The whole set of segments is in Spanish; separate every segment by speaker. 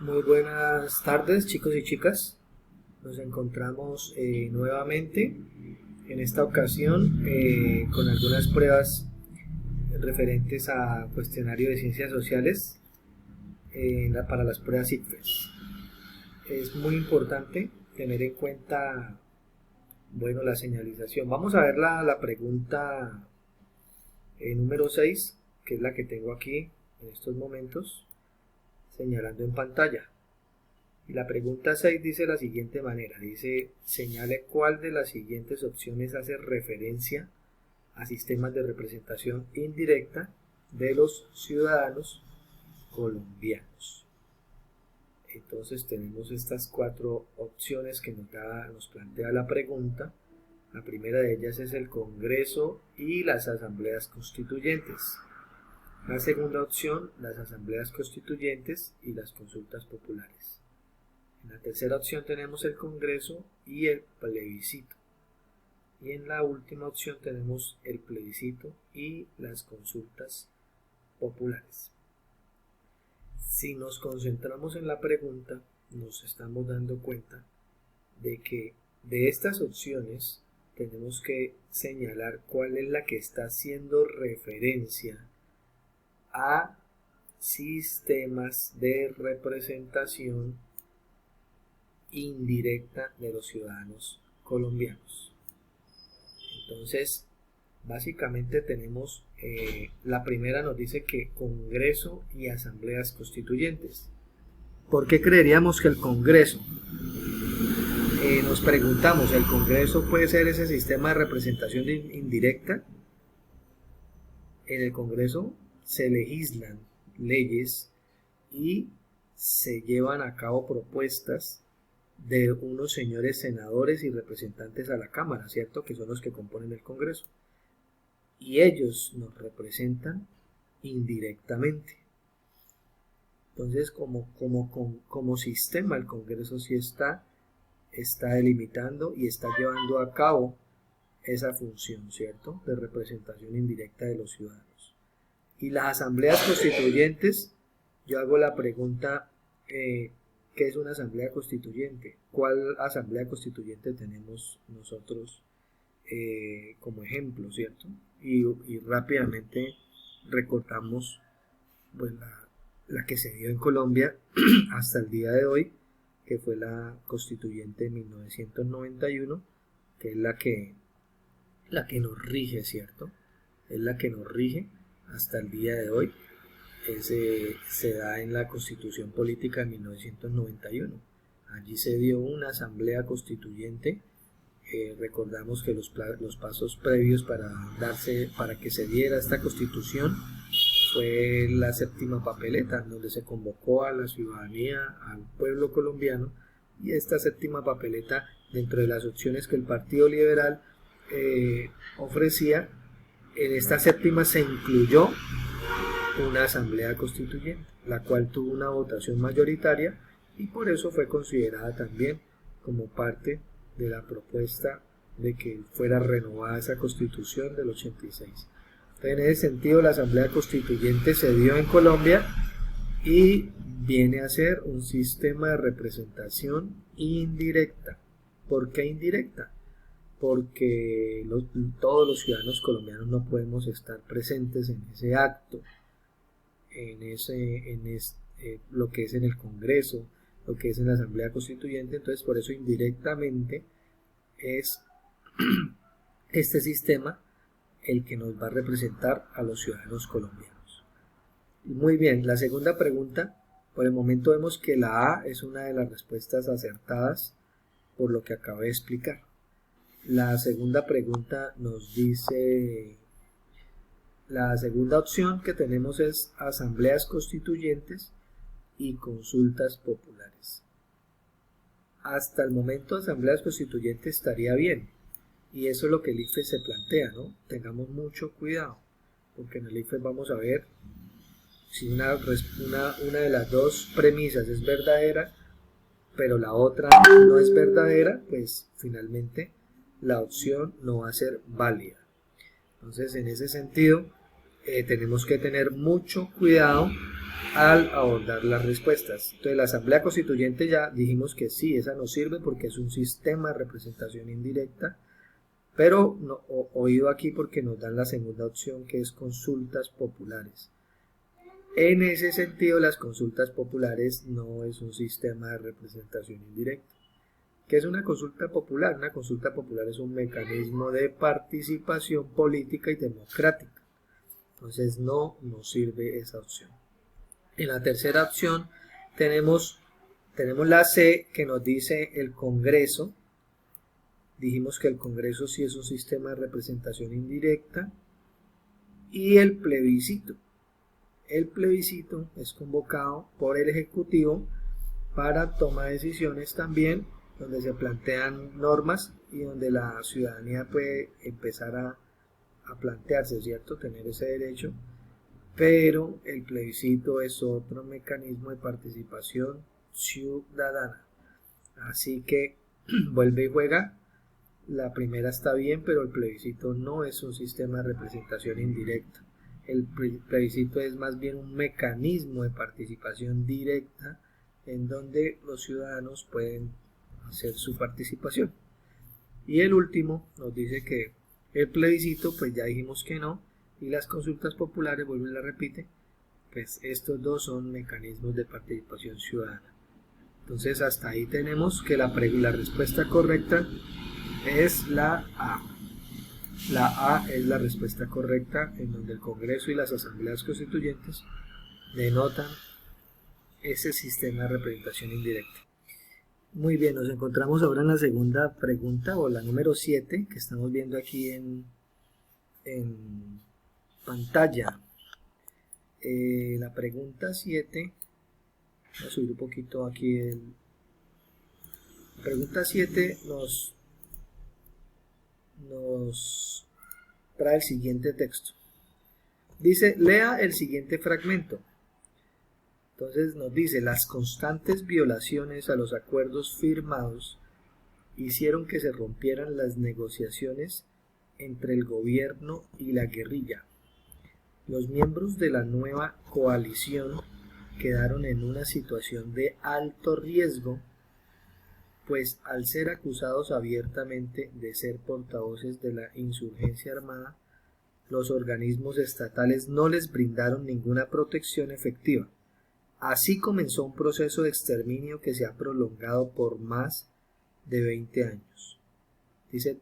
Speaker 1: Muy buenas tardes, chicos y chicas. Nos encontramos nuevamente en esta ocasión con algunas pruebas referentes a cuestionario de ciencias sociales para las pruebas ICFES. Es muy importante tener en cuenta, bueno, la señalización. Vamos a ver la pregunta número 6, que es la que tengo aquí en estos momentos, señalando en pantalla. Y la pregunta 6 dice de la siguiente manera, dice, señale cuál de las siguientes opciones hace referencia a sistemas de representación indirecta de los ciudadanos colombianos. Entonces tenemos estas 4 opciones que nos plantea la pregunta. La primera de ellas es el Congreso y las asambleas constituyentes. La segunda opción, las asambleas constituyentes y las consultas populares. En la tercera opción tenemos el Congreso y el plebiscito. Y en la última opción tenemos el plebiscito y las consultas populares. Si nos concentramos en la pregunta, nos estamos dando cuenta de que de estas opciones tenemos que señalar cuál es la que está haciendo referencia a sistemas de representación indirecta de los ciudadanos colombianos. Entonces, básicamente tenemos, la primera nos dice que Congreso y asambleas constituyentes. ¿Por qué creeríamos que el Congreso? Nos preguntamos, ¿el Congreso puede ser ese sistema de representación indirecta? En el Congreso se legislan leyes y se llevan a cabo propuestas de unos señores senadores y representantes a la Cámara, ¿cierto? Que son los que componen el Congreso. Y ellos nos representan indirectamente. Entonces, como sistema, el Congreso sí está delimitando y está llevando a cabo esa función, ¿cierto? De representación indirecta de los ciudadanos. Y las asambleas constituyentes, yo hago la pregunta, ¿qué es una asamblea constituyente? ¿Cuál asamblea constituyente tenemos nosotros como ejemplo, ¿cierto? Y rápidamente recordamos pues, la que se dio en Colombia hasta el día de hoy, que fue la constituyente de 1991, que es la que nos rige, ¿cierto? Es la que nos rige hasta el día de hoy. Se da en la Constitución Política de 1991. Allí se dio una asamblea constituyente. Recordamos que los pasos previos para que se diera esta constitución fue la séptima papeleta, donde se convocó a la ciudadanía, al pueblo colombiano, y esta séptima papeleta, dentro de las opciones que el Partido Liberal ofrecía, en esta séptima se incluyó una asamblea constituyente, la cual tuvo una votación mayoritaria y por eso fue considerada también como parte de la propuesta de que fuera renovada esa constitución del 86. Entonces, en ese sentido, la asamblea constituyente se dio en Colombia y viene a ser un sistema de representación indirecta. ¿Por qué indirecta? Porque todos los ciudadanos colombianos no podemos estar presentes en ese acto, lo que es en el Congreso, lo que es en la Asamblea Constituyente. Entonces por eso indirectamente es este sistema el que nos va a representar a los ciudadanos colombianos. Muy bien, la segunda pregunta, por el momento vemos que la A es una de las respuestas acertadas por lo que acabé de explicar. La segunda pregunta nos dice, la segunda opción que tenemos es asambleas constituyentes y consultas populares. Hasta el momento asambleas constituyentes estaría bien, y eso es lo que el ICFES se plantea, ¿no? Tengamos mucho cuidado, porque en el ICFES vamos a ver si una de las dos premisas es verdadera, pero la otra no es verdadera, pues finalmente la opción no va a ser válida. Entonces, en ese sentido, tenemos que tener mucho cuidado al abordar las respuestas. Entonces la asamblea constituyente ya dijimos que sí, esa nos sirve porque es un sistema de representación indirecta, pero no, oído aquí porque nos dan la segunda opción, que es consultas populares. En ese sentido, las consultas populares no es un sistema de representación indirecta. ¿Qué es una consulta popular? Una consulta popular es un mecanismo de participación política y democrática. Entonces no nos sirve esa opción. En la tercera opción tenemos la C, que nos dice el Congreso. Dijimos que el Congreso sí es un sistema de representación indirecta. Y el plebiscito. El plebiscito es convocado por el Ejecutivo para tomar decisiones también, donde se plantean normas y donde la ciudadanía puede empezar a plantearse, ¿cierto?, tener ese derecho, pero el plebiscito es otro mecanismo de participación ciudadana. Así que vuelve y juega. La primera está bien, pero el plebiscito no es un sistema de representación indirecta. El plebiscito es más bien un mecanismo de participación directa en donde los ciudadanos pueden hacer su participación. Y el último nos dice que el plebiscito, pues ya dijimos que no, y las consultas populares, vuelvo y la repite, pues estos dos son mecanismos de participación ciudadana. Entonces hasta ahí tenemos que la respuesta correcta es la A. La A es la respuesta correcta, en donde el Congreso y las asambleas constituyentes denotan ese sistema de representación indirecta. Muy bien, nos encontramos ahora en la segunda pregunta, o la número 7, que estamos viendo aquí en pantalla. La pregunta 7, voy a subir un poquito aquí. La pregunta 7 nos trae el siguiente texto. Dice, lea el siguiente fragmento. Entonces nos dice, las constantes violaciones a los acuerdos firmados hicieron que se rompieran las negociaciones entre el gobierno y la guerrilla. Los miembros de la nueva coalición quedaron en una situación de alto riesgo, pues al ser acusados abiertamente de ser portavoces de la insurgencia armada, los organismos estatales no les brindaron ninguna protección efectiva. Así comenzó un proceso de exterminio que se ha prolongado por más de 20 años. Dice,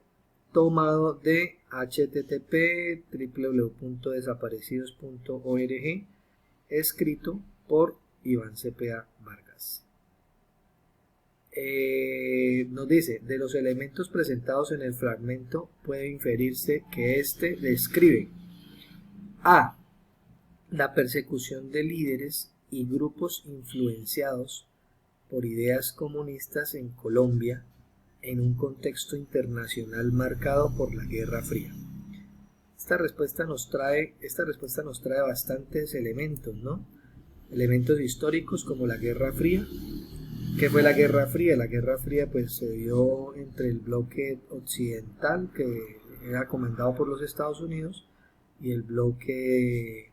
Speaker 1: tomado de http://www.desaparecidos.org, escrito por Iván Cepeda Vargas. Nos dice, de los elementos presentados en el fragmento puede inferirse que éste describe a. La persecución de líderes y grupos influenciados por ideas comunistas en Colombia en un contexto internacional marcado por la Guerra Fría. Esta respuesta nos trae bastantes elementos, ¿no? Elementos históricos como la Guerra Fría. ¿Qué fue la Guerra Fría? La Guerra Fría pues se dio entre el bloque occidental, que era comandado por los Estados Unidos, y el bloque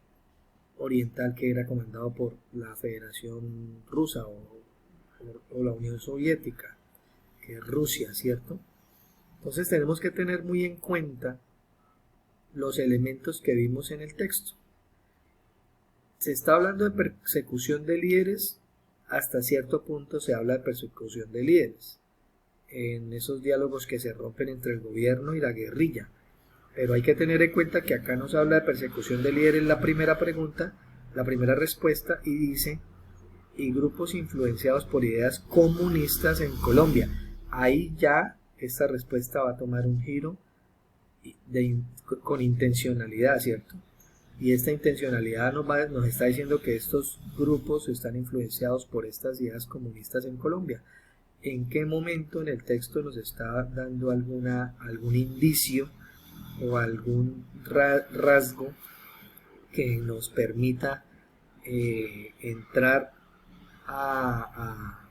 Speaker 1: oriental, que era comandado por la Federación Rusa o la Unión Soviética, que es Rusia, ¿cierto? Entonces tenemos que tener muy en cuenta los elementos que vimos en el texto. Se está hablando de persecución de líderes. Hasta cierto punto se habla de persecución de líderes en esos diálogos que se rompen entre el gobierno y la guerrilla. Pero hay que tener en cuenta que acá nos habla de persecución de líderes la primera pregunta, la primera respuesta, y dice, y grupos influenciados por ideas comunistas en Colombia. Ahí ya esta respuesta va a tomar un giro con intencionalidad, ¿cierto? Y esta intencionalidad nos está diciendo que estos grupos están influenciados por estas ideas comunistas en Colombia. ¿En qué momento en el texto nos está dando algún indicio o algún rasgo que nos permita entrar a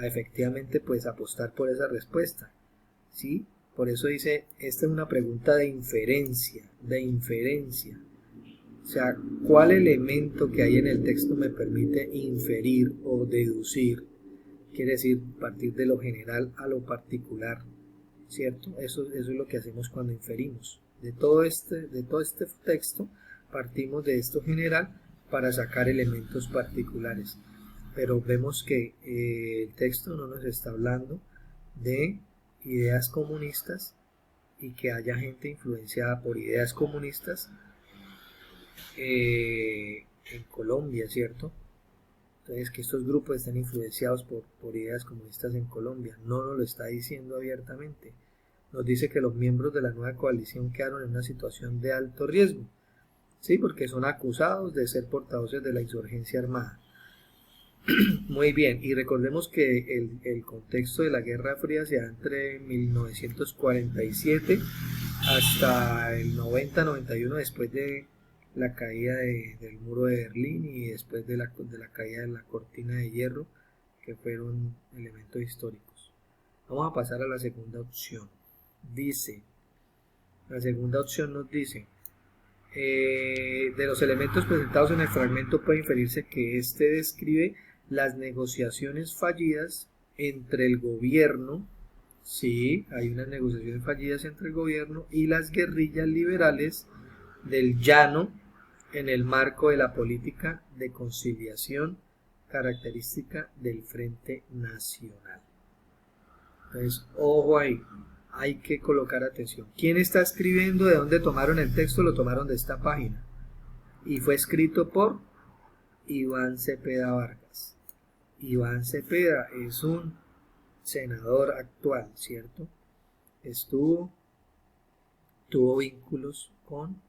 Speaker 1: efectivamente pues apostar por esa respuesta? ¿Sí? Por eso dice, esta es una pregunta de inferencia, sea, ¿cuál elemento que hay en el texto me permite inferir o deducir? Quiere decir, partir de lo general a lo particular, ¿cierto? Eso es lo que hacemos cuando inferimos. De todo este texto partimos de esto general para sacar elementos particulares. Pero vemos que el texto no nos está hablando de ideas comunistas y que haya gente influenciada por ideas comunistas en Colombia, ¿cierto? Entonces, que estos grupos están influenciados por ideas comunistas en Colombia. No nos lo está diciendo abiertamente. Nos dice que los miembros de la nueva coalición quedaron en una situación de alto riesgo, ¿sí? Porque son acusados de ser portavoces de la insurgencia armada. Muy bien, y recordemos que el contexto de la Guerra Fría se da entre 1947 hasta el 90-91, después de la caída del muro de Berlín y después de la caída de la cortina de hierro, que fueron elementos históricos. Vamos a pasar a la segunda opción. La segunda opción nos dice, de los elementos presentados en el fragmento puede inferirse que este describe las negociaciones fallidas entre el gobierno, sí, hay unas negociaciones fallidas entre el gobierno y las guerrillas liberales del Llano en el marco de la política de conciliación característica del Frente Nacional. Entonces, ojo ahí, hay que colocar atención. ¿Quién está escribiendo? ¿De dónde tomaron el texto? Lo tomaron de esta página. Y fue escrito por Iván Cepeda Vargas. Iván Cepeda es un senador actual, ¿cierto? Tuvo vínculos con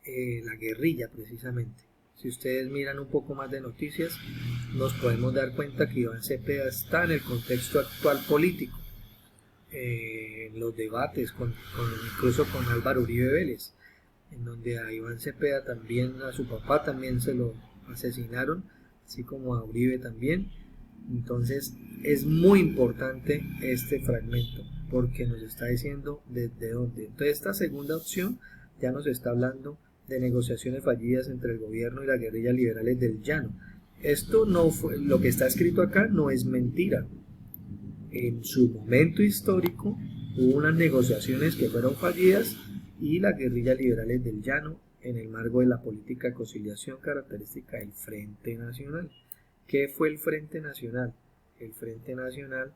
Speaker 1: la guerrilla precisamente. Si ustedes miran un poco más de noticias, nos podemos dar cuenta que Iván Cepeda está en el contexto actual político, en los debates, incluso con Álvaro Uribe Vélez, en donde a Iván Cepeda también, a su papá también se lo asesinaron, así como a Uribe también. Entonces es muy importante este fragmento porque nos está diciendo desde dónde. Entonces esta segunda opción ya nos está hablando de negociaciones fallidas entre el gobierno y las guerrillas liberales del Llano. Esto no fue, lo que está escrito acá no es mentira. En su momento histórico hubo unas negociaciones que fueron fallidas y las guerrillas liberales del Llano en el marco de la política de conciliación característica del Frente Nacional. ¿Qué fue el Frente Nacional? El Frente Nacional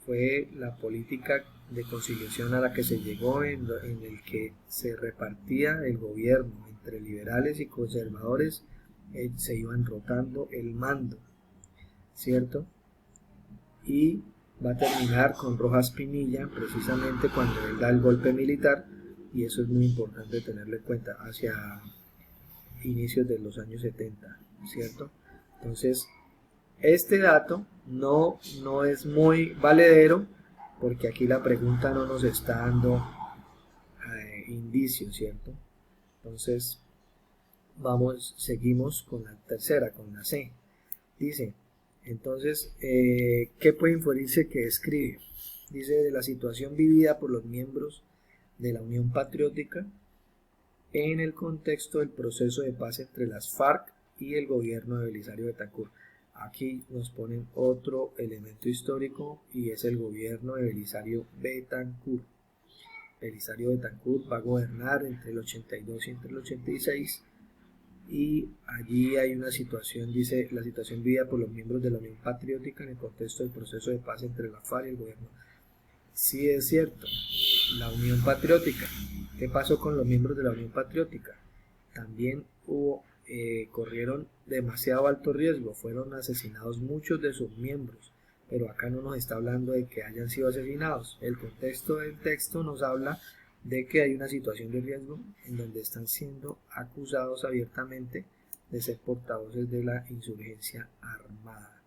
Speaker 1: fue la política de conciliación a la que se llegó en el que se repartía el gobierno entre liberales y conservadores, se iban rotando el mando, ¿cierto? Y va a terminar con Rojas Pinilla precisamente cuando él da el golpe militar, y eso es muy importante tenerlo en cuenta hacia inicios de los años 70, ¿cierto? Entonces este dato no es muy valedero porque aquí la pregunta no nos está dando indicios, ¿cierto? Entonces seguimos con la tercera, con la C. Dice, entonces, ¿qué puede inferirse que escribe? Dice, de la situación vivida por los miembros de la Unión Patriótica en el contexto del proceso de paz entre las FARC y el gobierno de Belisario Betancur. Aquí nos ponen otro elemento histórico y es el gobierno de Belisario Betancur. Belisario Betancur va a gobernar entre el 82 y entre el 86 y allí hay una situación, dice, la situación vivida por los miembros de la Unión Patriótica en el contexto del proceso de paz entre la FARC y el gobierno. Sí es cierto, la Unión Patriótica. ¿Qué pasó con los miembros de la Unión Patriótica? También corrieron demasiado alto riesgo, fueron asesinados muchos de sus miembros, pero acá no nos está hablando de que hayan sido asesinados. El contexto del texto nos habla de que hay una situación de riesgo en donde están siendo acusados abiertamente de ser portavoces de la insurgencia armada,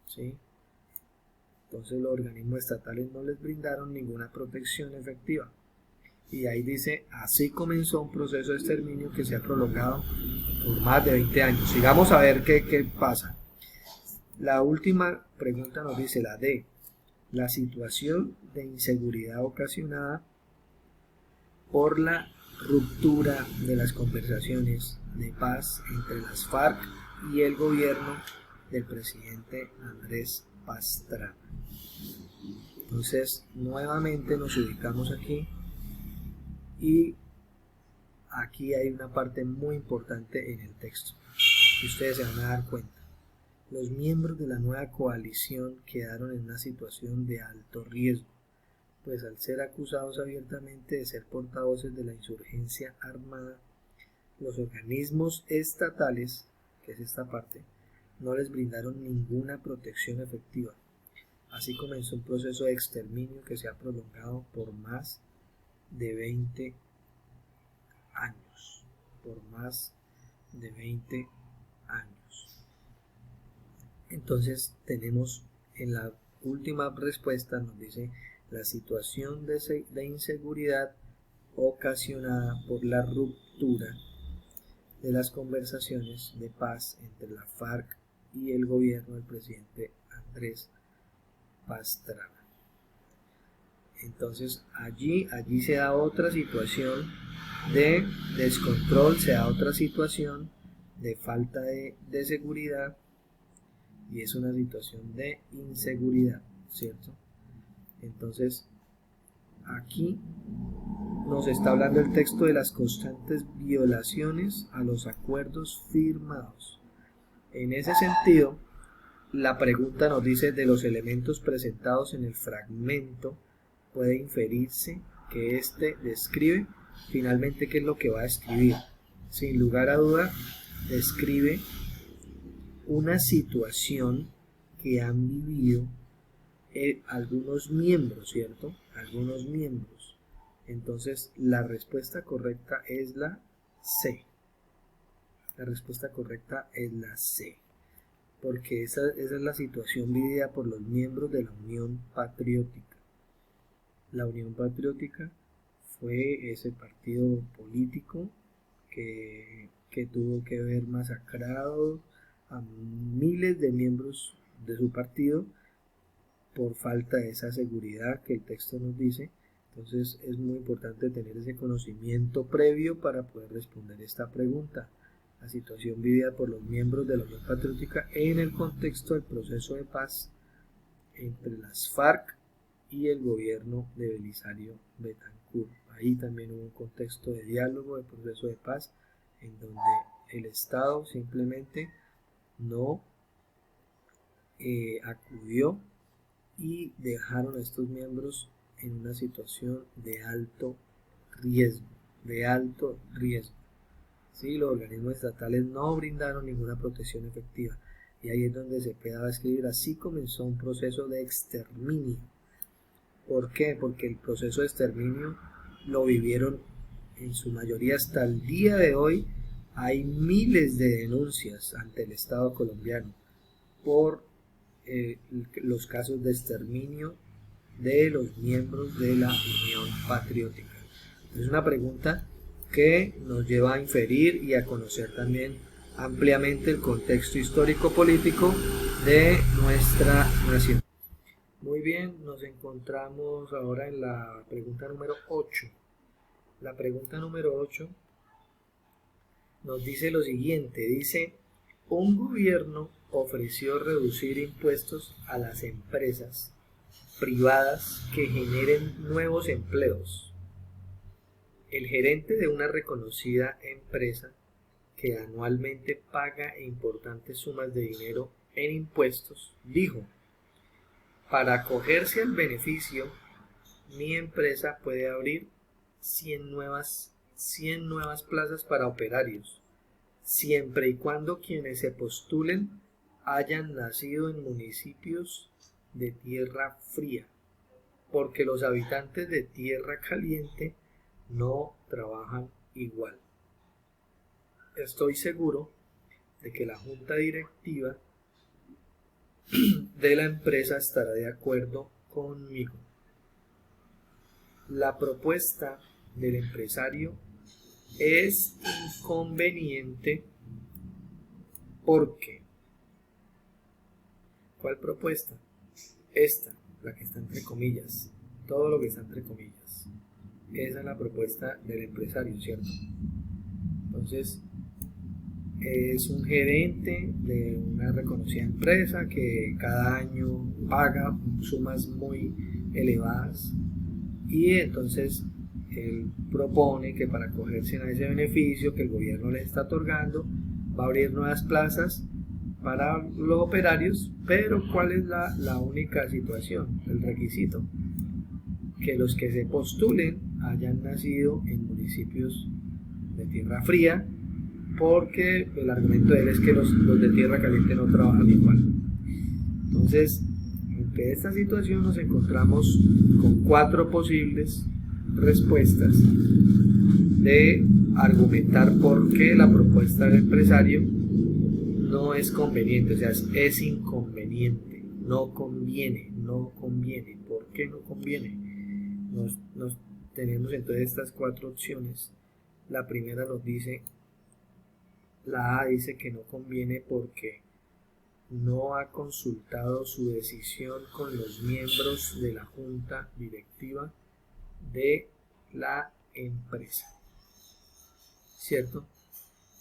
Speaker 1: ¿sí? Entonces los organismos estatales no les brindaron ninguna protección efectiva. Y ahí dice, así comenzó un proceso de exterminio que se ha prolongado por más de 20 años. Sigamos a ver qué pasa. La última pregunta nos dice, la D, la situación de inseguridad ocasionada por la ruptura de las conversaciones de paz entre las FARC y el gobierno del presidente Andrés Pastrana. Entonces, nuevamente nos ubicamos aquí y aquí hay una parte muy importante en el texto y ustedes se van a dar cuenta. Los miembros de la nueva coalición quedaron en una situación de alto riesgo, pues al ser acusados abiertamente de ser portavoces de la insurgencia armada, los organismos estatales, que es esta parte, no les brindaron ninguna protección efectiva. Así comenzó un proceso de exterminio que se ha prolongado por más de 20 años. Por más de 20 años. Entonces tenemos en la última respuesta, nos dice la situación de inseguridad ocasionada por la ruptura de las conversaciones de paz entre la FARC y el gobierno del presidente Andrés Pastrana. Entonces allí se da otra situación de descontrol, se da otra situación de falta de seguridad y es una situación de inseguridad, ¿cierto? Entonces aquí nos está hablando el texto de las constantes violaciones a los acuerdos firmados. En ese sentido, la pregunta nos dice: de los elementos presentados en el fragmento puede inferirse que éste describe finalmente qué es lo que va a escribir. Sin lugar a duda, describe una situación que han vivido algunos miembros, ¿cierto? Algunos miembros. Entonces, la respuesta correcta es la C. La respuesta correcta es la C. Porque esa es la situación vivida por los miembros de la Unión Patriótica. La Unión Patriótica fue ese partido político que tuvo que ver masacrado a miles de miembros de su partido por falta de esa seguridad que el texto nos dice. Entonces es muy importante tener ese conocimiento previo para poder responder esta pregunta. La situación vivida por los miembros de la Unión Patriótica en el contexto del proceso de paz entre las FARC y el gobierno de Belisario Betancur. Ahí también hubo un contexto de diálogo, de proceso de paz, en donde el Estado simplemente no acudió y dejaron a estos miembros en una situación de alto riesgo, ¿Sí? Los organismos estatales no brindaron ninguna protección efectiva y ahí es donde Cepeda va a escribir: así comenzó un proceso de exterminio. ¿Por qué? Porque el proceso de exterminio lo vivieron en su mayoría hasta el día de hoy. Hay miles de denuncias ante el Estado colombiano por los casos de exterminio de los miembros de la Unión Patriótica. Es una pregunta que nos lleva a inferir y a conocer también ampliamente el contexto histórico-político de nuestra nación. Muy bien, nos encontramos ahora en la pregunta número 8. La pregunta número 8 nos dice lo siguiente, dice: un gobierno ofreció reducir impuestos a las empresas privadas que generen nuevos empleos. El gerente de una reconocida empresa que anualmente paga importantes sumas de dinero en impuestos dijo: para acogerse al beneficio, mi empresa puede abrir 100 nuevas plazas para operarios, siempre y cuando quienes se postulen hayan nacido en municipios de tierra fría, porque los habitantes de tierra caliente no trabajan igual. Estoy seguro de que la junta directiva de la empresa estará de acuerdo conmigo. La propuesta del empresario es inconveniente porque... ¿Cuál propuesta? Esta, la que está entre comillas, todo lo que está entre comillas. Esa es la propuesta del empresario, ¿cierto? Entonces, es un gerente de una reconocida empresa que cada año paga sumas muy elevadas, y entonces él propone que para acogerse a ese beneficio que el gobierno le está otorgando, va a abrir nuevas plazas para los operarios. Pero ¿cuál es la única situación, el requisito? Que los que se postulen hayan nacido en municipios de tierra fría, porque el argumento de él es que los de tierra caliente no trabajan igual. Entonces, ante esta situación nos encontramos con 4 posibles respuestas de argumentar por qué la propuesta del empresario no es conveniente, o sea, es inconveniente, no conviene. ¿Por qué no conviene? Nos tenemos entonces estas 4 opciones. La primera nos dice, la A dice que no conviene porque no ha consultado su decisión con los miembros de la junta directiva de la empresa, ¿cierto?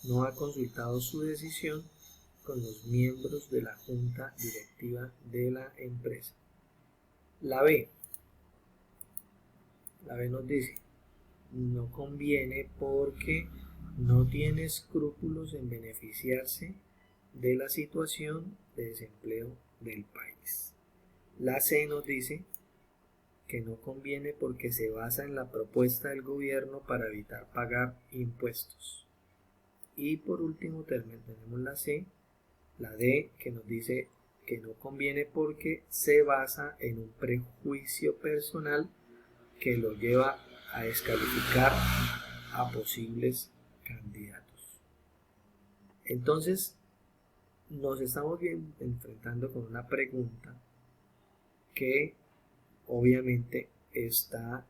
Speaker 1: No ha consultado su decisión con los miembros de la junta directiva de la empresa. La B nos dice, no conviene porque no tiene escrúpulos en beneficiarse de la situación de desempleo del país. La C nos dice que no conviene porque se basa en la propuesta del gobierno para evitar pagar impuestos. Y por último tenemos la D, que nos dice que no conviene porque se basa en un prejuicio personal que lo lleva a descalificar a posibles candidatos. Entonces, nos estamos enfrentando con una pregunta que obviamente está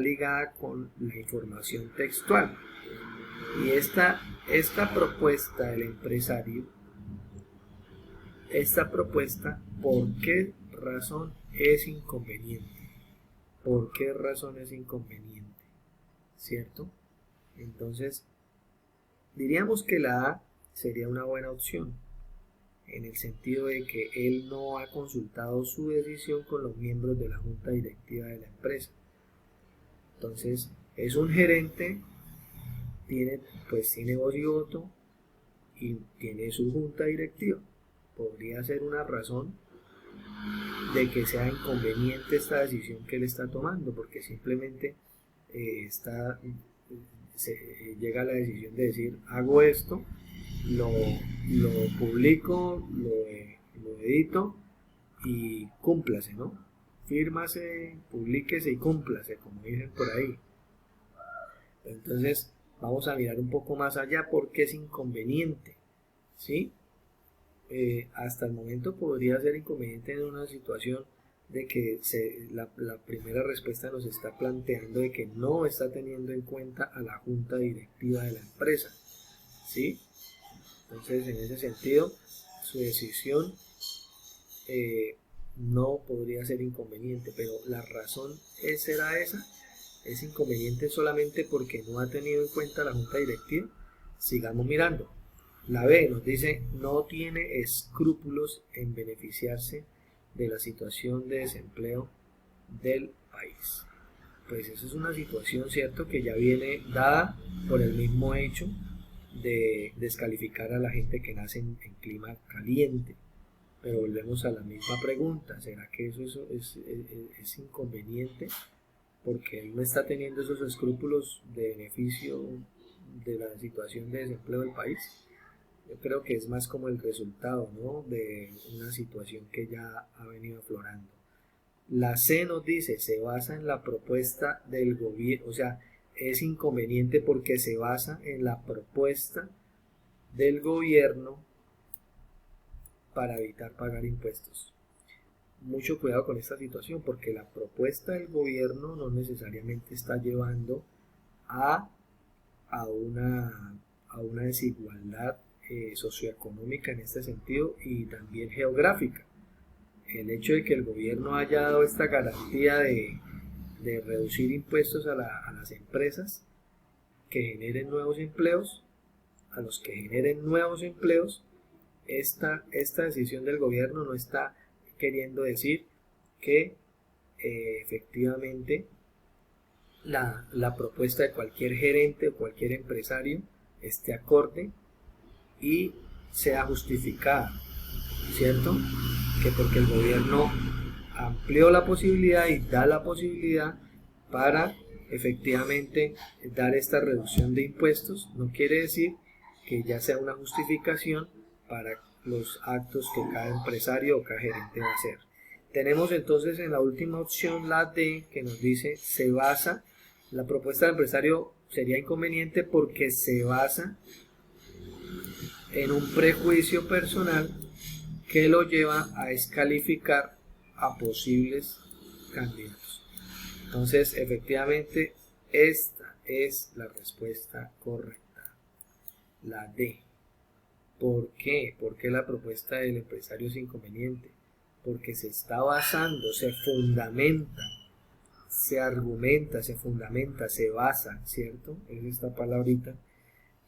Speaker 1: ligada con la información textual. Y esta propuesta del empresario, ¿por qué razón es inconveniente? ¿Por qué razón es inconveniente? ¿Cierto? Entonces, diríamos que la A sería una buena opción, en el sentido de que él no ha consultado su decisión con los miembros de la junta directiva de la empresa. Entonces, es un gerente, tiene voz y voto y tiene su junta directiva. Podría ser una razón de que sea inconveniente esta decisión que él está tomando, porque simplemente llega a la decisión de decir, hago esto, lo publico, lo edito y cúmplase, ¿no? Fírmase, publíquese y cúmplase, como dicen por ahí. Entonces vamos a mirar un poco más allá porque es inconveniente, ¿sí? Hasta el momento podría ser inconveniente en una situación de que la primera respuesta nos está planteando de que no está teniendo en cuenta a la junta directiva de la empresa, ¿sí? Entonces, en ese sentido, su decisión no podría ser inconveniente, pero la razón será esa. Es inconveniente solamente porque no ha tenido en cuenta la junta directiva. Sigamos mirando. La B nos dice, no tiene escrúpulos en beneficiarse de la situación de desempleo del país. Pues esa es una situación, ¿cierto?, que ya viene dada por el mismo hecho de descalificar a la gente que nace en clima caliente. Pero volvemos a la misma pregunta, ¿será que eso es inconveniente? Porque él no está teniendo esos escrúpulos de beneficio de la situación de desempleo del país. Yo creo que es más como el resultado, ¿no?, de una situación que ya ha venido aflorando. La C nos dice, se basa en la propuesta del gobierno, o sea, es inconveniente porque se basa en la propuesta del gobierno para evitar pagar impuestos. Mucho cuidado con esta situación, porque la propuesta del gobierno no necesariamente está llevando a una desigualdad socioeconómica en este sentido y también geográfica. El hecho de que el gobierno haya dado esta garantía de reducir impuestos a las empresas que generen nuevos empleos, a los que generen nuevos empleos, esta decisión del gobierno no está queriendo decir que efectivamente la propuesta de cualquier gerente o cualquier empresario esté acorde y sea justificada, ¿cierto? Que porque el gobierno amplió la posibilidad y da la posibilidad para efectivamente dar esta reducción de impuestos, no quiere decir que ya sea una justificación para los actos que cada empresario o cada gerente va a hacer. Tenemos entonces en la última opción la D, que nos dice se basa, la propuesta del empresario sería inconveniente porque se basa en un prejuicio personal que lo lleva a descalificar a posibles candidatos. Entonces, efectivamente, esta es la respuesta correcta, la D. ¿Por qué? ¿Por qué la propuesta del empresario es inconveniente? Porque se está basando, se fundamenta, se argumenta, se fundamenta, se basa, ¿cierto? Es esta palabrita,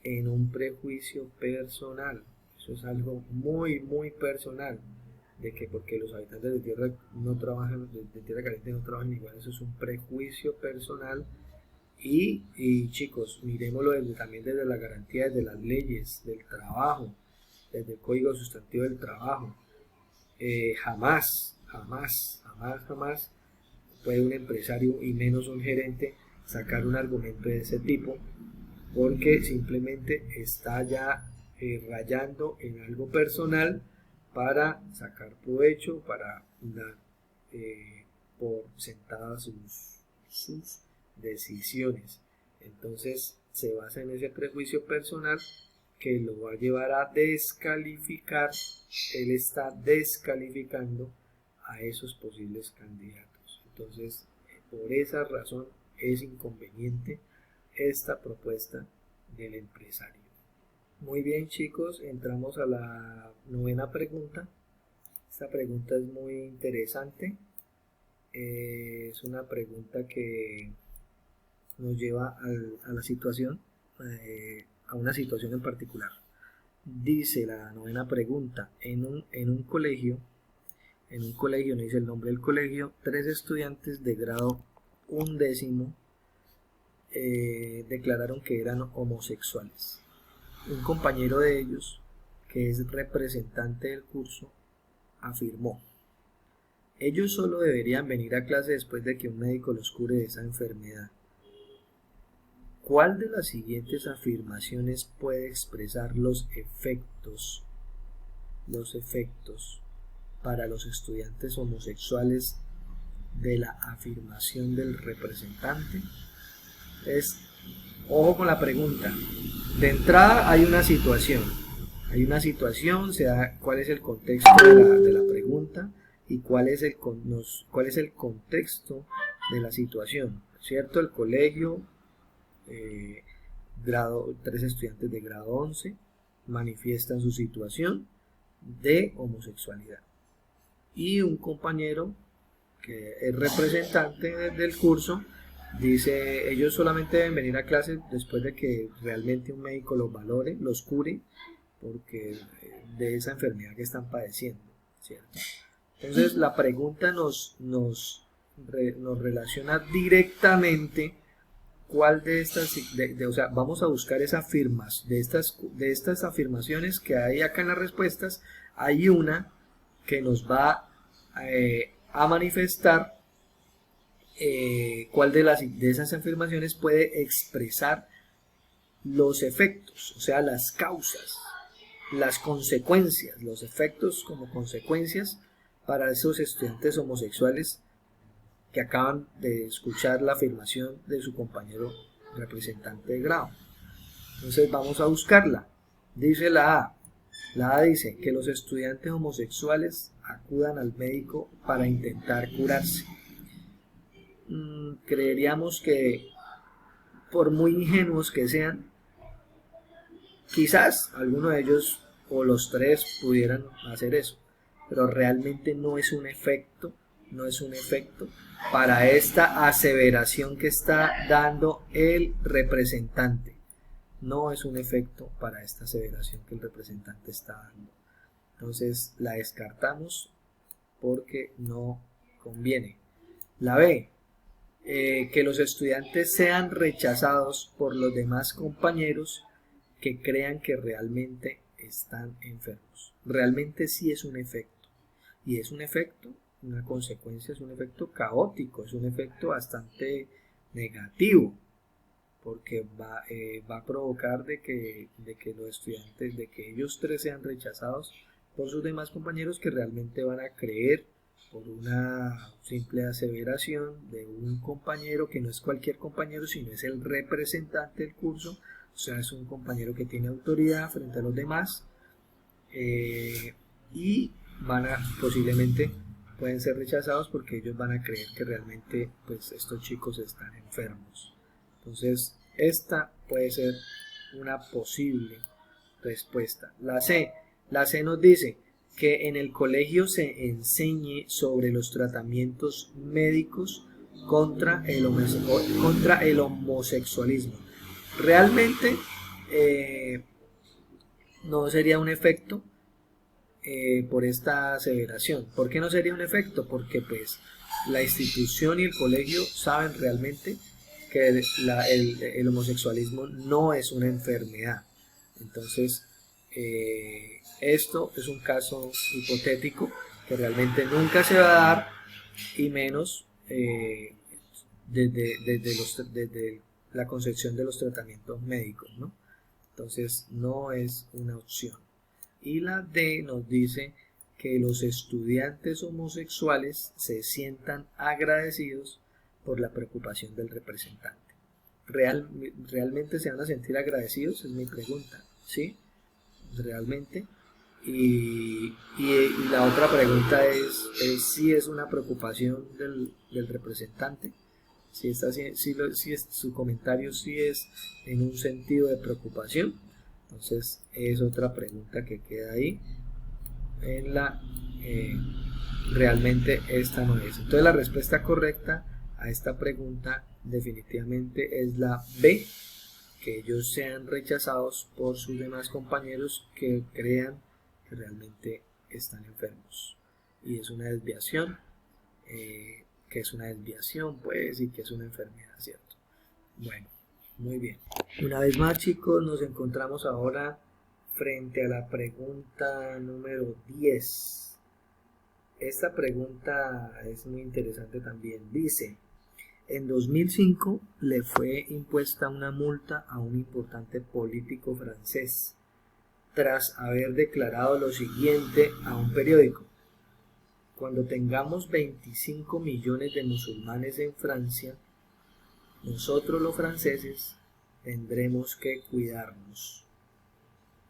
Speaker 1: en un prejuicio personal. Eso es algo muy, muy personal, de que porque los habitantes de tierra no trabajan, de tierra caliente no trabajan igual, eso es un prejuicio personal. Y chicos, miremoslo también desde la garantía, desde las leyes del trabajo, desde el Código Sustantivo del Trabajo. Jamás puede un empresario y menos un gerente sacar un argumento de ese tipo, porque simplemente está ya rayando en algo personal para sacar provecho, para dar por sentadas sus decisiones. Entonces se basa en ese prejuicio personal que lo va a llevar a descalificar. Él está descalificando a esos posibles candidatos. Entonces, por esa razón es inconveniente esta propuesta del empresario. Muy bien, chicos, entramos a la 9ª pregunta. Esta pregunta es muy interesante. Es una pregunta que nos lleva a la situación, a una situación en particular. Dice la 9ª pregunta: en un colegio, no dice el nombre del colegio, 3 estudiantes de grado 11 declararon que eran homosexuales. Un compañero de ellos, que es representante del curso, afirmó: ellos solo deberían venir a clase después de que un médico los cure de esa enfermedad. ¿Cuál de las siguientes afirmaciones puede expresar los efectos para los estudiantes homosexuales de la afirmación del representante? Ojo con la pregunta. De entrada hay una situación, se da cuál es el contexto de la pregunta y cuál es el contexto de la situación, ¿cierto? El colegio, 3 estudiantes de grado 11 manifiestan su situación de homosexualidad y un compañero que es representante del curso dice: ellos solamente deben venir a clase después de que realmente un médico los valore, los cure porque de esa enfermedad que están padeciendo, ¿cierto? Entonces la pregunta nos relaciona directamente cuál de estas, o sea, vamos a buscar esa afirmación, de estas afirmaciones que hay acá en las respuestas, hay una que nos va a manifestar cuál de esas afirmaciones puede expresar los efectos, o sea, las causas, las consecuencias, los efectos como consecuencias para esos estudiantes homosexuales que acaban de escuchar la afirmación de su compañero representante de grado. Entonces vamos a buscarla. Dice la A. La A dice que los estudiantes homosexuales acudan al médico para intentar curarse. Creeríamos que, por muy ingenuos que sean, quizás alguno de ellos o los 3 pudieran hacer eso, pero realmente no es un efecto para esta aseveración que está dando el representante. no es un efecto para esta aseveración que el representante está dando. Entonces la descartamos porque no conviene. La B, que los estudiantes sean rechazados por los demás compañeros que crean que realmente están enfermos. Realmente sí es un efecto. Y es un efecto, una consecuencia, es un efecto caótico, es un efecto bastante negativo, porque va a provocar de que los estudiantes, de que ellos tres sean rechazados por sus demás compañeros que realmente van a creer por una simple aseveración de un compañero que no es cualquier compañero, sino es el representante del curso, o sea, es un compañero que tiene autoridad frente a los demás, y posiblemente pueden ser rechazados porque ellos van a creer que realmente pues estos chicos están enfermos. Entonces esta puede ser una posible respuesta. La C nos dice que en el colegio se enseñe sobre los tratamientos médicos contra el homosexualismo. Realmente no sería un efecto por esta aseveración. ¿Por qué no sería un efecto? Porque pues la institución y el colegio saben realmente que el homosexualismo no es una enfermedad. Entonces esto es un caso hipotético que realmente nunca se va a dar, y menos desde la concepción de los tratamientos médicos, ¿no? Entonces no es una opción. Y la D nos dice que los estudiantes homosexuales se sientan agradecidos por la preocupación del representante. ¿Realmente se van a sentir agradecidos? Es mi pregunta, ¿sí? ¿Realmente? Y la otra pregunta es si es una preocupación del representante, si su comentario sí es en un sentido de preocupación. Entonces es otra pregunta que queda ahí en realmente esta no es. Entonces la respuesta correcta a esta pregunta definitivamente es la B, que ellos sean rechazados por sus demás compañeros que crean que realmente están enfermos. Y es una desviación, que es una desviación pues, y que es una enfermedad, ¿cierto? Bueno, muy bien. Una vez más, chicos, nos encontramos ahora frente a la pregunta número 10. Esta pregunta es muy interesante también. Dice: en 2005 le fue impuesta una multa a un importante político francés tras haber declarado lo siguiente a un periódico: cuando tengamos 25 millones de musulmanes en Francia, nosotros los franceses tendremos que cuidarnos.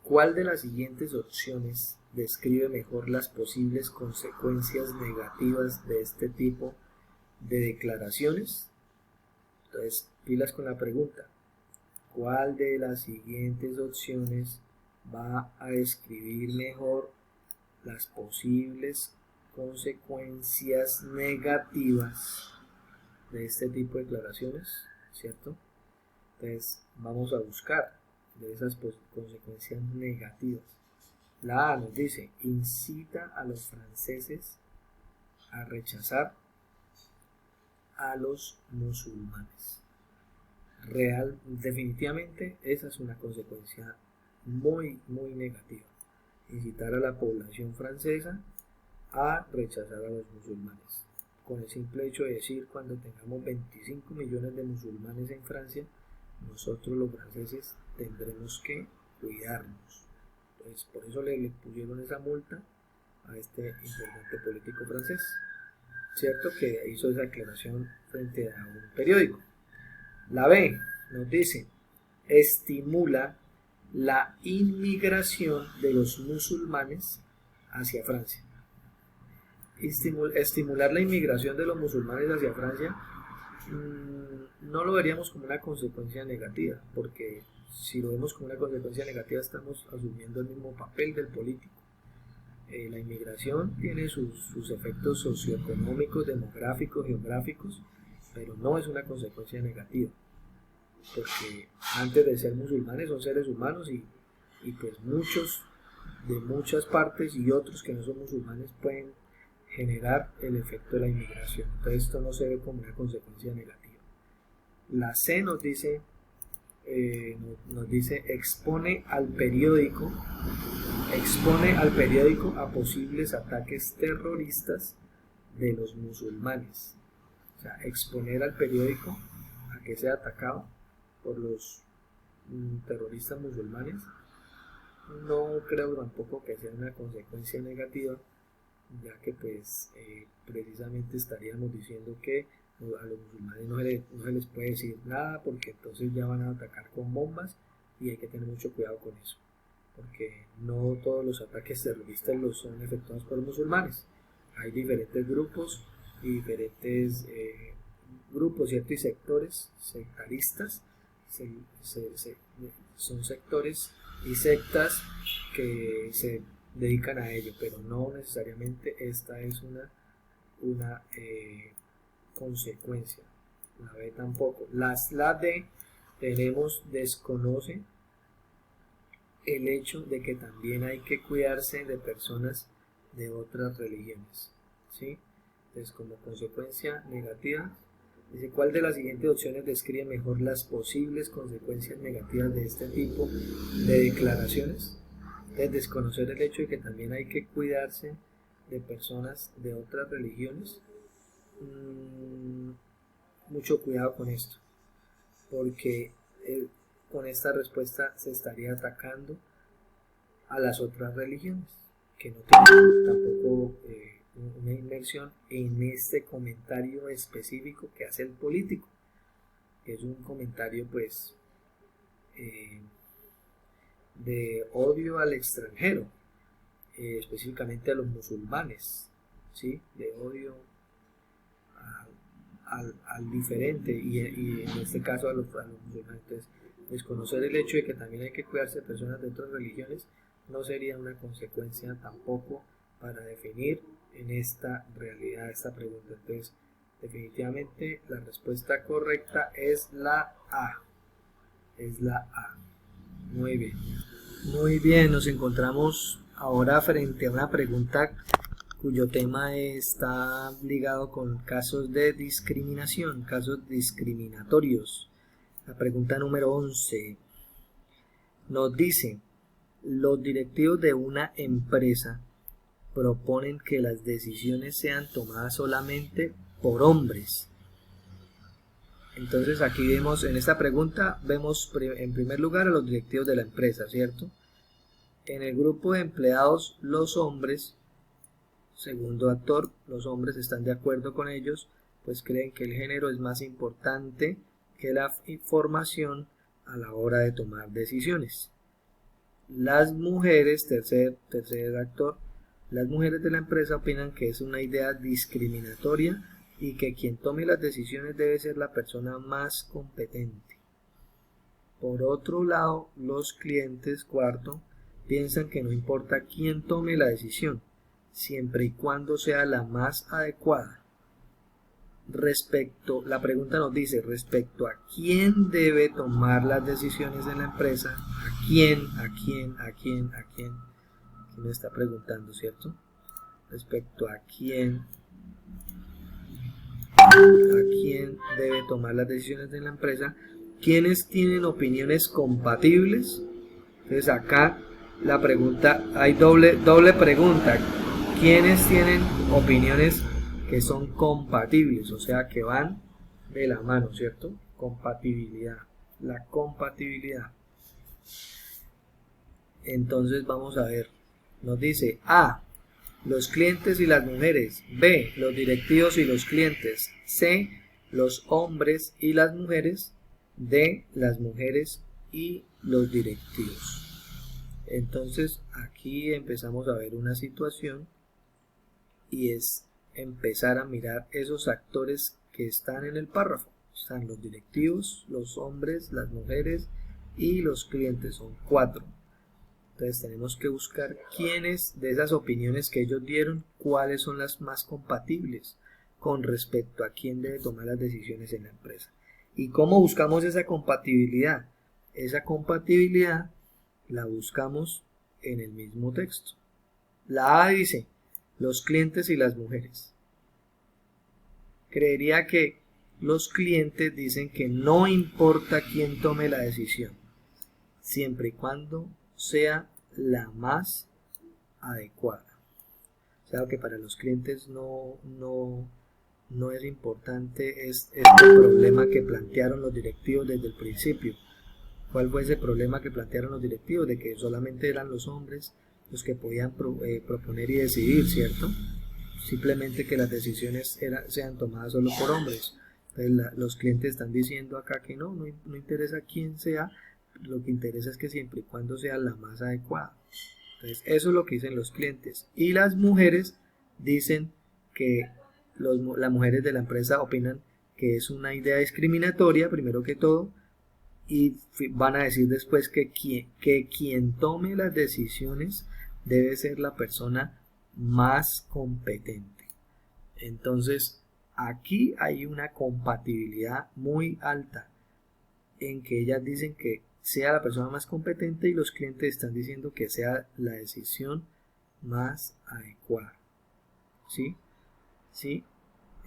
Speaker 1: ¿Cuál de las siguientes opciones describe mejor las posibles consecuencias negativas de este tipo de declaraciones? Entonces, pilas con la pregunta. ¿Cuál de las siguientes opciones va a describir mejor las posibles consecuencias negativas de este tipo de declaraciones? ¿Cierto? Entonces, vamos a buscar de esas consecuencias negativas. La A nos dice: incita a los franceses a rechazar a los musulmanes. Definitivamente esa es una consecuencia muy negativa: incitar a la población francesa a rechazar a los musulmanes. Con el simple hecho de decir, cuando tengamos 25 millones de musulmanes en Francia, nosotros los franceses tendremos que cuidarnos. Entonces, por eso le pusieron esa multa a este importante político francés, ¿cierto? Que hizo esa declaración frente a un periódico. La B nos dice: estimula la inmigración de los musulmanes hacia Francia. Estimular la inmigración de los musulmanes hacia Francia no lo veríamos como una consecuencia negativa, porque si lo vemos como una consecuencia negativa estamos asumiendo el mismo papel del político. La inmigración tiene sus efectos socioeconómicos, demográficos, geográficos, pero no es una consecuencia negativa. porque antes de ser musulmanes son seres humanos y pues muchos de muchas partes y otros que no son musulmanes pueden generar el efecto de la inmigración. Entonces esto no se ve como una consecuencia negativa. La C nos dice expone al periódico a posibles ataques terroristas de los musulmanes. O sea, exponer al periódico a que sea atacado por los terroristas musulmanes, no creo tampoco que sea una consecuencia negativa, ya que pues precisamente estaríamos diciendo que a los musulmanes no se les puede decir nada, porque entonces ya van a atacar con bombas y hay que tener mucho cuidado con eso, porque no todos los ataques terroristas los son efectuados por los musulmanes. Hay diferentes grupos y diferentes grupos, ¿cierto? Y sectores sectaristas, son sectores y sectas que se dedican a ello, pero no necesariamente esta es una consecuencia. La B tampoco. La D tenemos desconoce el hecho de que también hay que cuidarse de personas de otras religiones, ¿sí? Entonces, como consecuencia negativa, dice: ¿cuál de las siguientes opciones describe mejor las posibles consecuencias negativas de este tipo de declaraciones? Entonces, desconocer el hecho de que también hay que cuidarse de personas de otras religiones. Mucho cuidado con esto, porque con esta respuesta se estaría atacando a las otras religiones que no tienen tampoco una inmersión en este comentario específico que hace el político, que es un comentario pues de odio al extranjero, específicamente a los musulmanes, ¿sí? De odio al diferente y en este caso a los musulmanes. Entonces, desconocer el hecho de que también hay que cuidarse de personas de otras religiones no sería una consecuencia tampoco para definir en esta realidad esta pregunta. Entonces, definitivamente la respuesta correcta es la A. Es la A. Muy bien. Muy bien, nos encontramos ahora frente a una pregunta cuyo tema está ligado con casos de discriminación, casos discriminatorios. La pregunta número 11 nos dice: los directivos de una empresa proponen que las decisiones sean tomadas solamente por hombres. Entonces aquí vemos, en esta pregunta, vemos en primer lugar a los directivos de la empresa, ¿cierto? En el grupo de empleados, los hombres, segundo actor, los hombres están de acuerdo con ellos, pues creen que el género es más importante que la información a la hora de tomar decisiones. Las mujeres, tercer actor, las mujeres de la empresa opinan que es una idea discriminatoria y que quien tome las decisiones debe ser la persona más competente. Por otro lado, los clientes, cuarto, piensan que no importa quién tome la decisión, siempre y cuando sea la más adecuada. La pregunta nos dice respecto a quién debe tomar las decisiones en la empresa, a quién me está preguntando, ¿cierto? Respecto a quién debe tomar las decisiones en la empresa, quiénes tienen opiniones compatibles. Entonces acá la pregunta, hay doble pregunta: ¿quiénes tienen opiniones que son compatibles? O sea, que van de la mano, ¿cierto? Compatibilidad, la compatibilidad. Entonces vamos a ver, nos dice A, los clientes y las mujeres; B, los directivos y los clientes; C, los hombres y las mujeres; D, las mujeres y los directivos. Entonces aquí empezamos a ver una situación y es empezar a mirar esos actores que están en el párrafo. Están los directivos, los hombres, las mujeres y los clientes, son 4. Entonces tenemos que buscar quiénes de esas opiniones que ellos dieron, cuáles son las más compatibles con respecto a quién debe tomar las decisiones en la empresa. ¿Y cómo buscamos esa compatibilidad? Esa compatibilidad la buscamos en el mismo texto. La A dice, los clientes y las mujeres. Creería que los clientes dicen que no importa quién tome la decisión, siempre y cuando sea la más adecuada. O sea que para los clientes no es importante este problema que plantearon los directivos desde el principio. ¿Cuál fue ese problema que plantearon los directivos? De que solamente eran los hombres los que podían proponer y decidir, ¿cierto? Simplemente que las decisiones sean tomadas solo por hombres. Entonces los clientes están diciendo acá que no interesa quién sea, lo que interesa es que siempre y cuando sea la más adecuada. Entonces eso es lo que dicen los clientes. Y las mujeres dicen que las mujeres de la empresa opinan que es una idea discriminatoria, primero que todo, y van a decir después que quien tome las decisiones debe ser la persona más competente. Entonces aquí hay una compatibilidad muy alta en que ellas dicen que sea la persona más competente y los clientes están diciendo que sea la decisión más adecuada. ¿Sí? ¿Sí?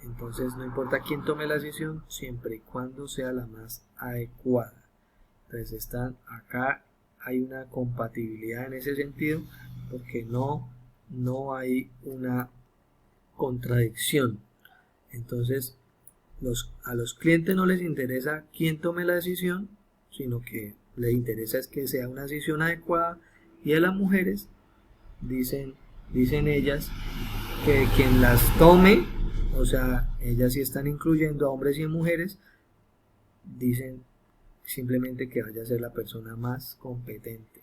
Speaker 1: Entonces no importa quién tome la decisión, siempre y cuando sea la más adecuada. Entonces acá hay una compatibilidad en ese sentido, porque no hay una contradicción. Entonces a los clientes no les interesa quién tome la decisión, sino que les interesa es que sea una decisión adecuada, y a las mujeres dicen ellas que quien las tome, o sea, ellas sí están incluyendo a hombres y mujeres, dicen simplemente que vaya a ser la persona más competente.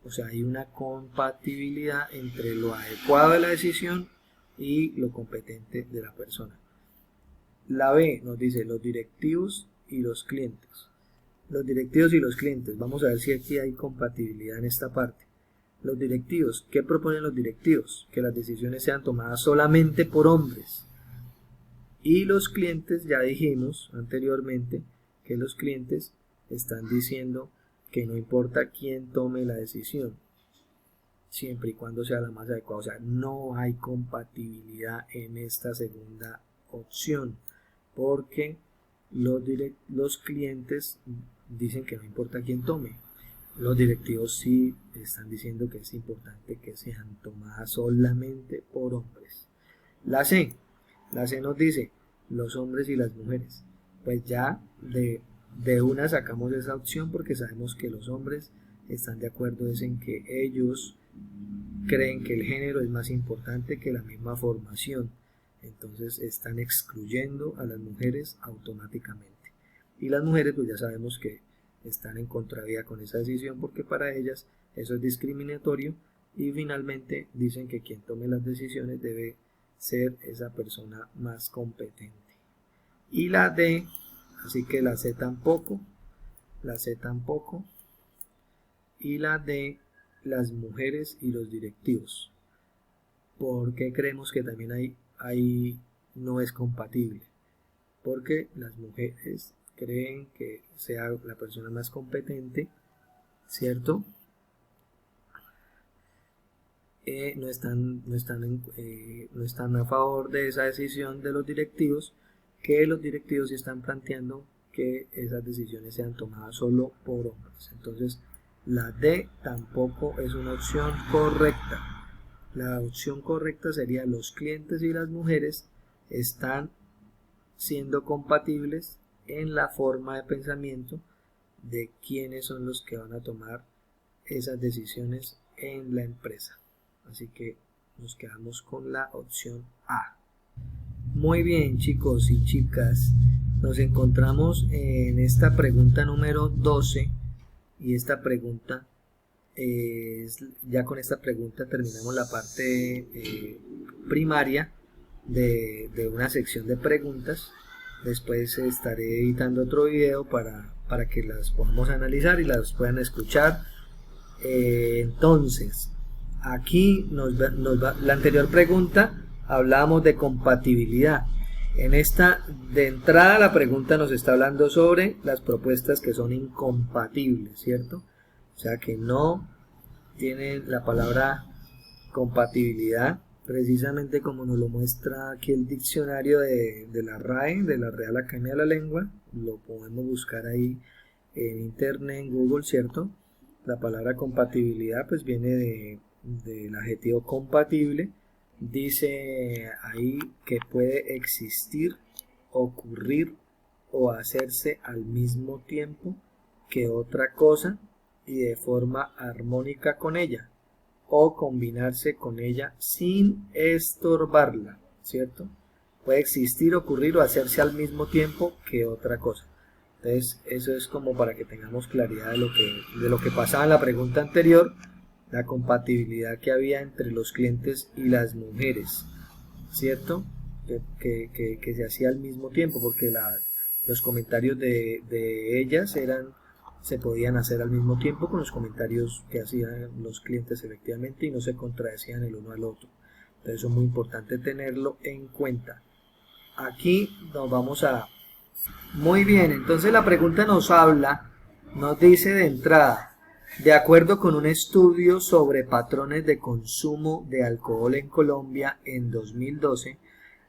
Speaker 1: O sea, hay una compatibilidad entre lo adecuado de la decisión y lo competente de la persona. La B nos dice los directivos y los clientes. Los directivos y los clientes. Vamos a ver si aquí hay compatibilidad en esta parte. Los directivos. ¿Qué proponen los directivos? Que las decisiones sean tomadas solamente por hombres. Y los clientes, ya dijimos anteriormente que los clientes están diciendo que no importa quién tome la decisión, siempre y cuando sea la más adecuada. O sea, no hay compatibilidad en esta segunda opción, porque los clientes dicen que no importa quién tome. Los directivos sí están diciendo que es importante que sean tomadas solamente por hombres. La C nos dice los hombres y las mujeres. Pues ya de una sacamos esa opción, porque sabemos que los hombres están de acuerdo en que ellos creen que el género es más importante que la misma formación. Entonces están excluyendo a las mujeres automáticamente. Y las mujeres pues ya sabemos que están en contravía con esa decisión, porque para ellas eso es discriminatorio, y finalmente dicen que quien tome las decisiones debe ser esa persona más competente. Y la D, así que la C tampoco, y la D, las mujeres y los directivos. ¿Por qué creemos que también ahí no es compatible? Porque las mujeres creen que sea la persona más competente, ¿cierto? No están a favor de esa decisión de los directivos, que los directivos sí están planteando que esas decisiones sean tomadas solo por hombres. Entonces la D tampoco es una opción correcta. La opción correcta sería los clientes y las mujeres están siendo compatibles en la forma de pensamiento de quiénes son los que van a tomar esas decisiones en la empresa. Así que nos quedamos con la opción A. Muy bien, chicos y chicas, nos encontramos en esta pregunta número 12, y esta pregunta ya con esta pregunta terminamos la parte primaria de una sección de preguntas. Después estaré editando otro video para que las podamos analizar y las puedan escuchar. Entonces, aquí la anterior pregunta hablábamos de compatibilidad, En esta, de entrada, la pregunta nos está hablando sobre las propuestas que son incompatibles, ¿cierto? O sea, que no tienen la palabra compatibilidad, precisamente como nos lo muestra aquí el diccionario de la RAE, de la Real Academia de la Lengua. Lo podemos buscar ahí en internet, en Google, ¿cierto? La palabra compatibilidad pues viene del adjetivo compatible. Dice ahí que puede existir, ocurrir o hacerse al mismo tiempo que otra cosa y de forma armónica con ella, o combinarse con ella sin estorbarla, ¿cierto? Puede existir, ocurrir o hacerse al mismo tiempo que otra cosa. Entonces, eso es como para que tengamos claridad de lo que pasaba en la pregunta anterior, la compatibilidad que había entre los clientes y las mujeres, ¿cierto? Que se hacía al mismo tiempo, porque los comentarios de ellas se podían hacer al mismo tiempo con los comentarios que hacían los clientes efectivamente y no se contradecían el uno al otro. Entonces, eso es muy importante tenerlo en cuenta. Aquí nos vamos a... Muy bien, entonces la pregunta nos dice de entrada, de acuerdo con un estudio sobre patrones de consumo de alcohol en Colombia en 2012,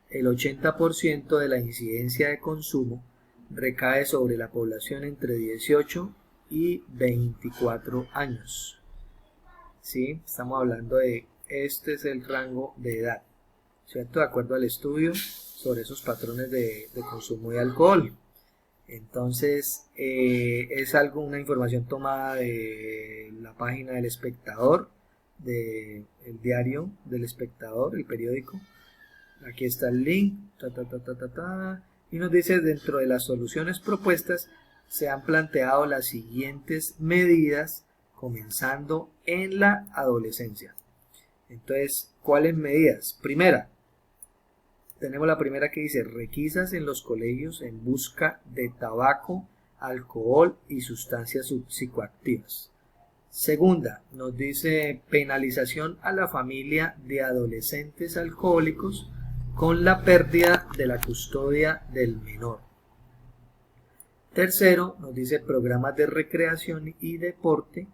Speaker 1: el 80% de la incidencia de consumo recae sobre la población entre 18 y 24 años. ¿Sí? Estamos hablando de este es el rango de edad, ¿cierto? De acuerdo al estudio sobre esos patrones de consumo de alcohol. Entonces, es una información tomada de la página del Espectador, del diario del Espectador, el periódico. Aquí está el link, y nos dice, dentro de las soluciones propuestas se han planteado las siguientes medidas, comenzando en la adolescencia. Entonces, ¿cuáles medidas? Primera, tenemos la primera que dice requisas en los colegios en busca de tabaco, alcohol y sustancias psicoactivas. Segunda, nos dice penalización a la familia de adolescentes alcohólicos con la pérdida de la custodia del menor. Tercero, nos dice programas de recreación y deporte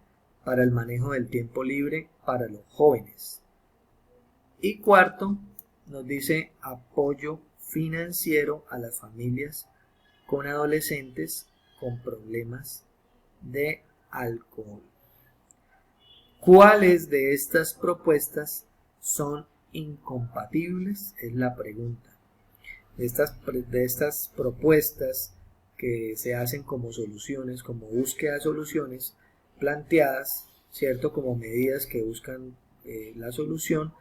Speaker 1: para el manejo del tiempo libre para los jóvenes. Y cuarto, nos dice apoyo financiero a las familias con adolescentes con problemas de alcohol. ¿Cuáles de estas propuestas son incompatibles? Es la pregunta. De estas propuestas que se hacen como soluciones, como búsqueda de soluciones planteadas, ¿cierto? Como medidas que buscan la solución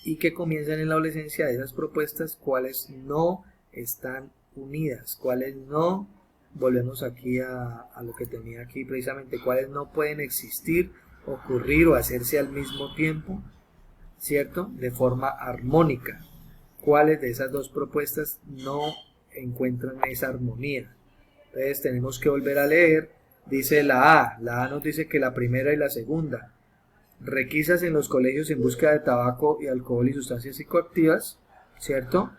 Speaker 1: y que comienzan en la adolescencia, de esas propuestas, cuáles no están unidas, cuáles no, volvemos aquí a lo que tenía aquí precisamente, cuáles no pueden existir, ocurrir o hacerse al mismo tiempo, ¿cierto? De forma armónica. ¿Cuáles de esas dos propuestas no encuentran esa armonía? Entonces tenemos que volver a leer. Dice la A nos dice que la primera y la segunda, requisas en los colegios en búsqueda de tabaco y alcohol y sustancias psicoactivas, ¿cierto?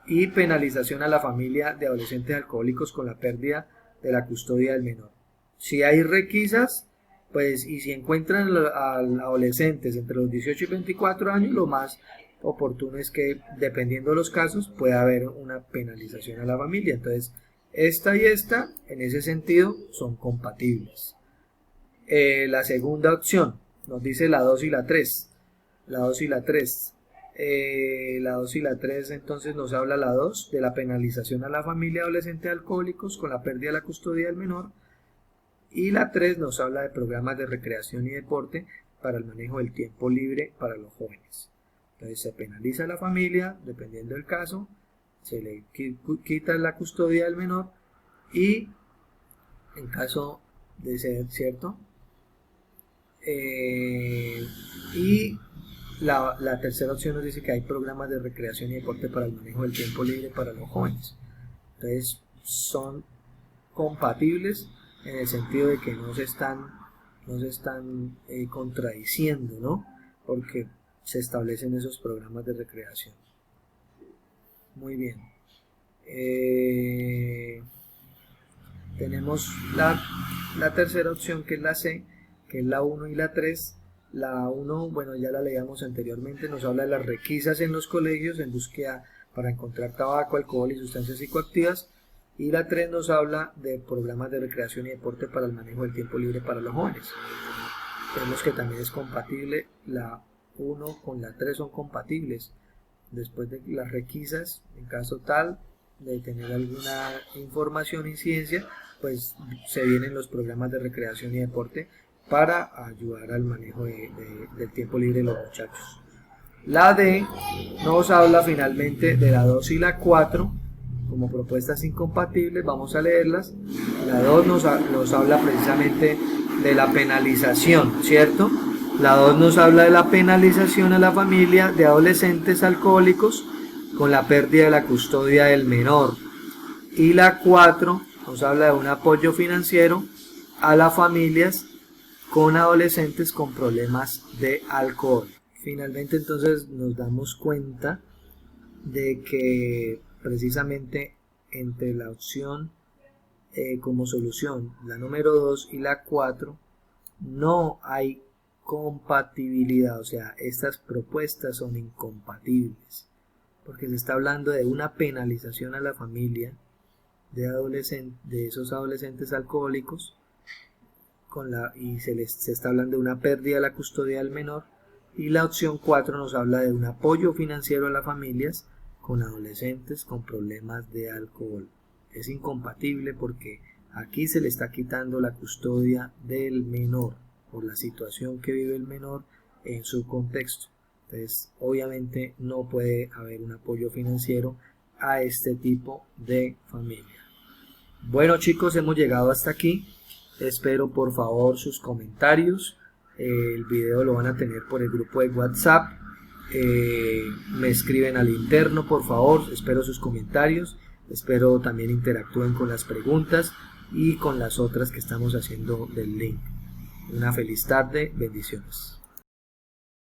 Speaker 1: Y penalización a la familia de adolescentes alcohólicos con la pérdida de la custodia del menor. Si hay requisas, pues, y si encuentran a adolescentes entre los 18 y 24 años, lo más oportuno es que, dependiendo de los casos, pueda haber una penalización a la familia. Entonces, esta y esta, en ese sentido, son compatibles. La segunda opción, nos dice la 2 y la 3. La 2 y la 3. La 2 y la 3, entonces nos habla la 2 de la penalización a la familia de adolescentes alcohólicos con la pérdida de la custodia del menor. Y la 3 nos habla de programas de recreación y deporte para el manejo del tiempo libre para los jóvenes. Entonces se penaliza a la familia, dependiendo del caso, se le quita la custodia del menor y en caso de ser cierto, y la tercera opción nos dice que hay programas de recreación y deporte para el manejo del tiempo libre para los jóvenes. Entonces son compatibles en el sentido de que no se están contradiciendo, ¿no? Porque se establecen esos programas de recreación. Muy bien. Tenemos la tercera opción, que es la C, que es la 1 y la 3. La 1, bueno, ya la leíamos anteriormente, nos habla de las requisas en los colegios en búsqueda para encontrar tabaco, alcohol y sustancias psicoactivas. Y la 3 nos habla de programas de recreación y deporte para el manejo del tiempo libre para los jóvenes. Vemos que también es compatible, la 1 con la 3 son compatibles. Después de las requisas, en caso tal de tener alguna información o incidencia, pues se vienen los programas de recreación y deporte para ayudar al manejo del tiempo libre de los muchachos. La D nos habla finalmente de la 2 y la 4 como propuestas incompatibles. Vamos a leerlas. La 2 nos habla precisamente de la penalización, ¿cierto? La 2 nos habla de la penalización a la familia de adolescentes alcohólicos con la pérdida de la custodia del menor. Y la 4 nos habla de un apoyo financiero a las familias con adolescentes con problemas de alcohol. Finalmente, entonces, nos damos cuenta de que precisamente entre la opción como solución, la número 2 y la 4, no hay compatibilidad, o sea, estas propuestas son incompatibles, porque se está hablando de una penalización a la familia de esos adolescentes alcohólicos, y se está hablando de una pérdida de la custodia del menor, y la opción 4 nos habla de un apoyo financiero a las familias con adolescentes con problemas de alcohol. Es incompatible porque aquí se le está quitando la custodia del menor por la situación que vive el menor en su contexto. Entonces, obviamente no puede haber un apoyo financiero a este tipo de familia. Bueno, chicos, hemos llegado hasta aquí. Espero por favor sus comentarios. El video lo van a tener por el grupo de WhatsApp. Me escriben al interno, por favor. Espero sus comentarios. Espero también interactúen con las preguntas y con las otras que estamos haciendo del link. Una feliz tarde. Bendiciones.